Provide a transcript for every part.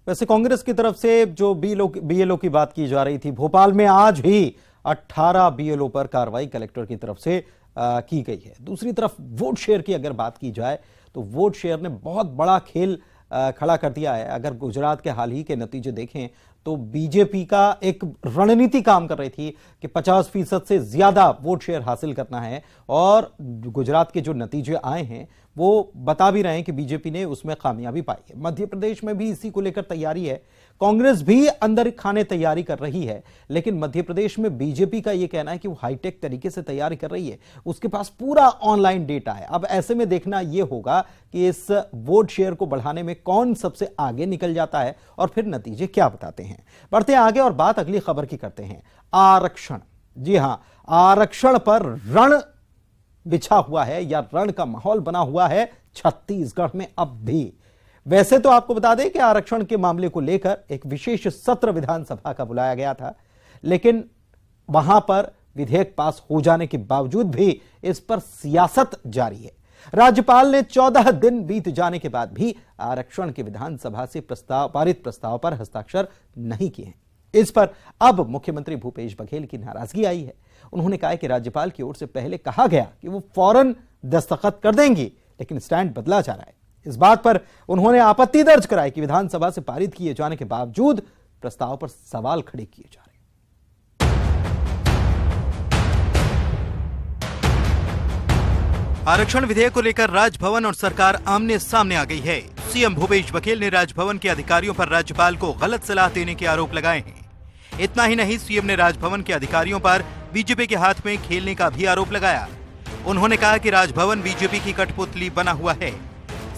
वैसे कांग्रेस की तरफ से जो बीएलओ की बात की जा रही थी, भोपाल में आज ही 18 बीएलओ पर कार्रवाई कलेक्टर की तरफ से की गई है। दूसरी तरफ वोट शेयर की अगर बात की जाए तो वोट शेयर ने बहुत बड़ा खेल खड़ा कर दिया है। अगर गुजरात के हाल ही के नतीजे देखें तो बीजेपी का एक रणनीति काम कर रही थी कि 50% से ज्यादा वोट शेयर हासिल करना है, और गुजरात के जो नतीजे आए हैं वो बता भी रहे हैं कि बीजेपी ने उसमें कामयाबी पाई है। मध्य प्रदेश में भी इसी को लेकर तैयारी है, कांग्रेस भी अंदर खाने तैयारी कर रही है, लेकिन मध्य प्रदेश में बीजेपी का यह कहना है कि वो हाईटेक तरीके से तैयारी कर रही है, उसके पास पूरा ऑनलाइन डेटा है। अब ऐसे में देखना यह होगा कि इस वोट शेयर को बढ़ाने में कौन सबसे आगे निकल जाता है और फिर नतीजे क्या बताते हैं। बढ़ते हैं आगे और बात अगली खबर की करते हैं, आरक्षण। जी हां, आरक्षण पर रण बिछा हुआ है या रण का माहौल बना हुआ है छत्तीसगढ़ में अब भी। वैसे तो आपको बता दें कि आरक्षण के मामले को लेकर एक विशेष सत्र विधानसभा का बुलाया गया था, लेकिन वहां पर विधेयक पास हो जाने के बावजूद भी इस पर सियासत जारी है। राज्यपाल ने 14 दिन बीत जाने के बाद भी आरक्षण के विधानसभा से पारित प्रस्ताव पर हस्ताक्षर नहीं किए हैं। इस पर अब मुख्यमंत्री भूपेश बघेल की नाराजगी आई है। उन्होंने कहा कि राज्यपाल की ओर से पहले कहा गया कि वो फौरन दस्तखत कर देंगी, लेकिन स्टैंड बदला जा रहा है। इस बात पर उन्होंने आपत्ति दर्ज कराई कि विधानसभा से पारित किए जाने के बावजूद प्रस्ताव पर सवाल खड़े किए जा रहे हैं। आरक्षण विधेयक को लेकर राजभवन और सरकार आमने सामने आ गई है। सीएम भूपेश बघेल ने राजभवन के अधिकारियों पर राज्यपाल को गलत सलाह देने के आरोप लगाए हैं। इतना ही नहीं, सीएम ने राजभवन के अधिकारियों पर बीजेपी के हाथ में खेलने का भी आरोप लगाया। उन्होंने कहा कि राजभवन बीजेपी की कठपुतली बना हुआ है।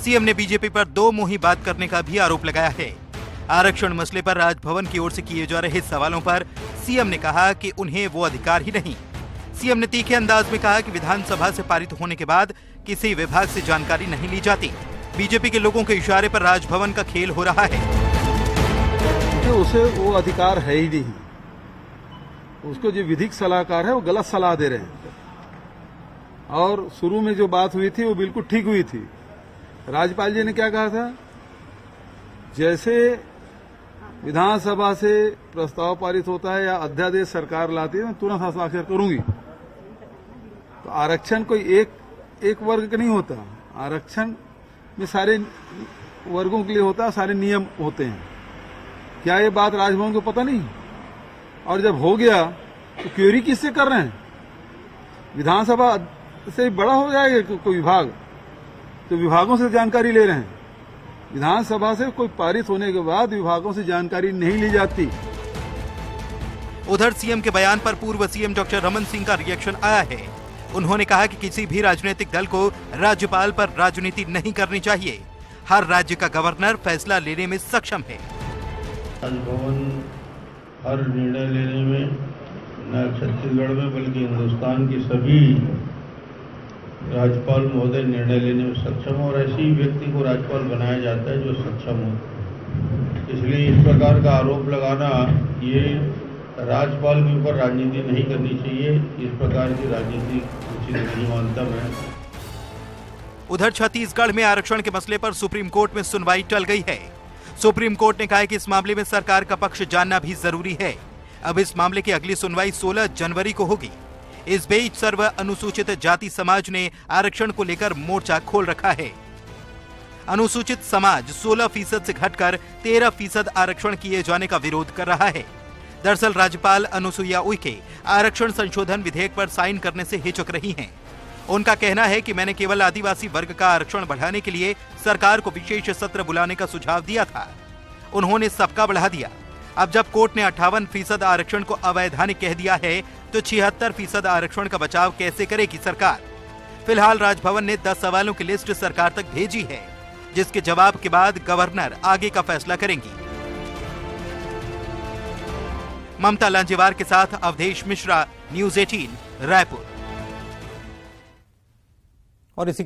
सीएम ने बीजेपी पर दो मुंही बात करने का भी आरोप लगाया है। आरक्षण मसले पर राजभवन की ओर से किए जा रहे सवालों पर सीएम ने कहा कि उन्हें वो अधिकार ही नहीं। सीएम ने तीखे अंदाज में कहा कि विधानसभा से पारित होने के बाद किसी विभाग से जानकारी नहीं ली जाती। बीजेपी के लोगों के इशारे पर राजभवन का खेल हो रहा है। उसे वो अधिकार है ही नहीं। उसको जो विधिक सलाहकार है वो गलत सलाह दे रहे हैं, और शुरू में जो बात हुई थी वो बिल्कुल ठीक हुई थी। राज्यपाल जी ने क्या कहा था, जैसे विधानसभा से प्रस्ताव पारित होता है या अध्यादेश सरकार लाती है, मैं तुरंत हस्ताक्षर करूंगी। तो आरक्षण कोई एक वर्ग का नहीं होता, आरक्षण में सारे वर्गों के लिए होता है, सारे नियम होते हैं। क्या ये बात राजभवन को पता नहीं? और जब हो गया तो क्वेरी किससे कर रहे हैं? विधानसभा से बड़ा हो जाएगा कोई विभाग, तो विभागों से जानकारी ले रहे हैं। विधानसभा से कोई पारित होने के बाद विभागों से जानकारी नहीं ली जाती। उधर सीएम के बयान पर पूर्व सीएम डॉक्टर रमन सिंह का रिएक्शन आया है। उन्होंने कहा कि किसी भी राजनीतिक दल को राज्यपाल पर राजनीति नहीं करनी चाहिए। हर राज्य का गवर्नर फैसला लेने में सक्षम है। राजभवन हर निर्णय लेने में न छत्तीसगढ़ में बल्कि हिंदुस्तान की सभी राज्यपाल महोदय निर्णय लेने में सक्षम हो, और ऐसे ही व्यक्ति को राज्यपाल बनाया जाता है जो सक्षम हो। इसलिए इस प्रकार का आरोप लगाना, ये राज्यपाल के ऊपर राजनीति नहीं करनी चाहिए। इस प्रकार की राजनीति उचित नहीं मानता मैं। उधर छत्तीसगढ़ में आरक्षण के मसले पर सुप्रीम कोर्ट में सुनवाई टल गई है। सुप्रीम कोर्ट ने कहा है कि इस मामले में सरकार का पक्ष जानना भी जरूरी है। अब इस मामले की अगली सुनवाई 16 जनवरी को होगी। इस बीच सर्व अनुसूचित जाति समाज ने आरक्षण को लेकर मोर्चा खोल रखा है। अनुसूचित समाज 16% से घटकर 13% आरक्षण किए जाने का विरोध कर रहा है। दरअसल राज्यपाल अनुसुईया उइके आरक्षण संशोधन विधेयक पर साइन करने से हिचक रही हैं। उनका कहना है कि मैंने केवल आदिवासी वर्ग का आरक्षण बढ़ाने के लिए सरकार को विशेष सत्र बुलाने का सुझाव दिया था। उन्होंने सबका बढ़ा दिया। अब जब कोर्ट ने 58% आरक्षण को अवैधानिक कह दिया है, तो 76% आरक्षण का बचाव कैसे करेगी सरकार? फिलहाल राजभवन ने 10 सवालों की लिस्ट सरकार तक भेजी है, जिसके जवाब के बाद गवर्नर आगे का फैसला करेंगी। ममता लांजेवार के साथ अवधेश मिश्रा, न्यूज़ 18 रायपुर। और इसी